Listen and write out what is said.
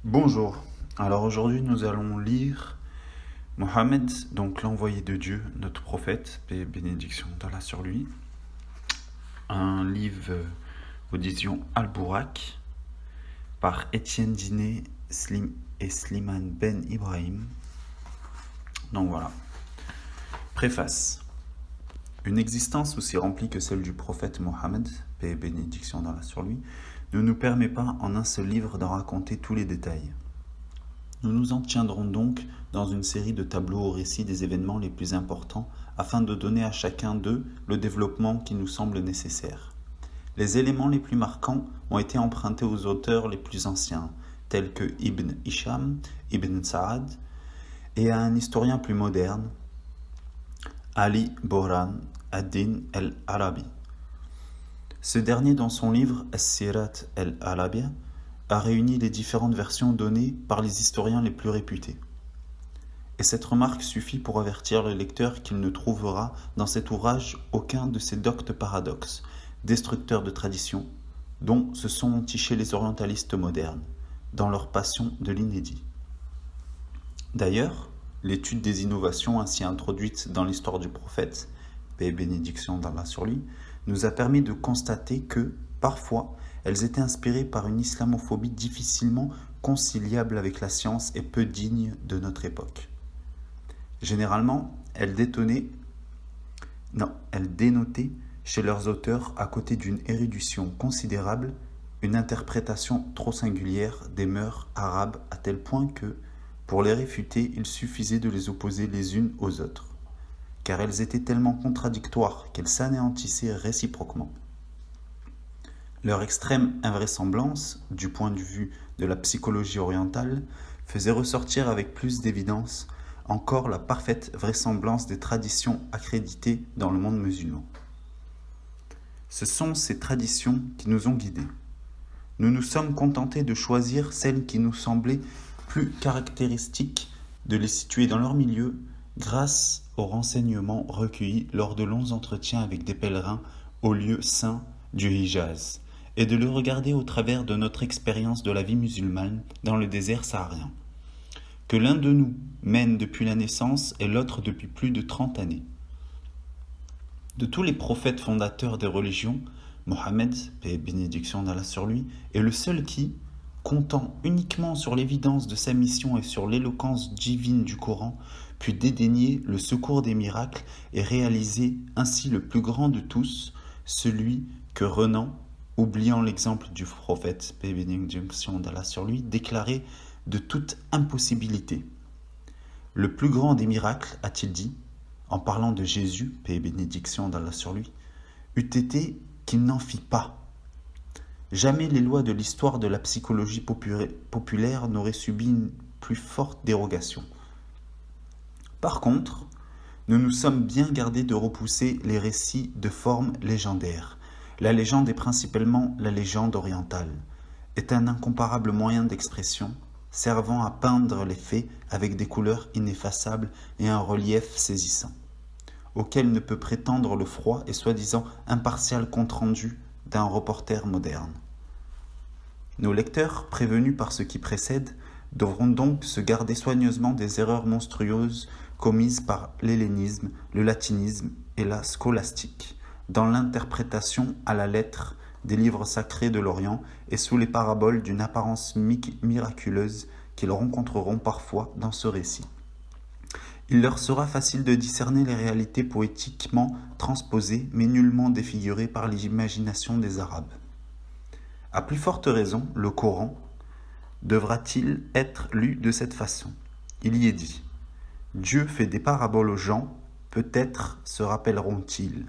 Bonjour, alors aujourd'hui nous allons lire Mohammed, donc l'envoyé de Dieu, notre prophète, paix et bénédiction d'Allah sur lui, un livre audition Al-Bourak par Étienne Diné et Slimane Ben Ibrahim. Donc voilà. Préface. Une existence aussi remplie que celle du prophète Mohammed, paix et bénédiction d'Allah sur lui, ne nous permet pas en un seul livre d'en raconter tous les détails. Nous nous en tiendrons donc dans une série de tableaux au récit des événements les plus importants afin de donner à chacun d'eux le développement qui nous semble nécessaire. Les éléments les plus marquants ont été empruntés aux auteurs les plus anciens, tels que Ibn Hisham, Ibn Sa'ad, et à un historien plus moderne, Ali Boran ad-Din al-Arabi. Ce dernier, dans son livre As-Sirat al-Arabiya, a réuni les différentes versions données par les historiens les plus réputés. Et cette remarque suffit pour avertir le lecteur qu'il ne trouvera dans cet ouvrage aucun de ces doctes paradoxes, destructeurs de traditions, dont se sont entichés les orientalistes modernes, dans leur passion de l'inédit. D'ailleurs, l'étude des innovations ainsi introduites dans l'histoire du prophète, paix et bénédiction d'Allah sur lui, nous a permis de constater que, parfois, elles étaient inspirées par une islamophobie difficilement conciliable avec la science et peu digne de notre époque. Généralement, elles dénotaient chez leurs auteurs, à côté d'une érudition considérable, une interprétation trop singulière des mœurs arabes à tel point que, pour les réfuter, il suffisait de les opposer les unes aux autres, car elles étaient tellement contradictoires qu'elles s'anéantissaient réciproquement. Leur extrême invraisemblance, du point de vue de la psychologie orientale, faisait ressortir avec plus d'évidence encore la parfaite vraisemblance des traditions accréditées dans le monde musulman. Ce sont ces traditions qui nous ont guidés. Nous nous sommes contentés de choisir celles qui nous semblaient plus caractéristiques, de les situer dans leur milieu grâce aux renseignements recueillis lors de longs entretiens avec des pèlerins aux lieux saints du Hijaz, et de le regarder au travers de notre expérience de la vie musulmane dans le désert saharien, que l'un de nous mène depuis la naissance et l'autre depuis plus de 30 années. De tous les prophètes fondateurs des religions, Mohammed, paix et bénédiction d'Allah sur lui, est le seul qui, comptant uniquement sur l'évidence de sa mission et sur l'éloquence divine du Coran, put dédaigner le secours des miracles et réaliser ainsi le plus grand de tous, celui que Renan, oubliant l'exemple du prophète, paix et bénédiction d'Allah sur lui, déclarait de toute impossibilité. Le plus grand des miracles, a-t-il dit, en parlant de Jésus, paix et bénédiction d'Allah sur lui, eût été qu'il n'en fit pas. Jamais les lois de l'histoire de la psychologie populaire n'auraient subi une plus forte dérogation. Par contre, nous nous sommes bien gardés de repousser les récits de forme légendaire. La légende est principalement la légende orientale, est un incomparable moyen d'expression, servant à peindre les faits avec des couleurs ineffaçables et un relief saisissant, auquel ne peut prétendre le froid et soi-disant impartial compte-rendu d'un reporter moderne. Nos lecteurs, prévenus par ce qui précède, devront donc se garder soigneusement des erreurs monstrueuses commises par l'hellénisme, le latinisme et la scolastique, dans l'interprétation à la lettre des livres sacrés de l'Orient et sous les paraboles d'une apparence miraculeuse qu'ils rencontreront parfois dans ce récit. Il leur sera facile de discerner les réalités poétiquement transposées mais nullement défigurées par l'imagination des Arabes. À plus forte raison, le Coran devra-t-il être lu de cette façon. Il y est dit : Dieu fait des paraboles aux gens, peut-être se rappelleront-ils.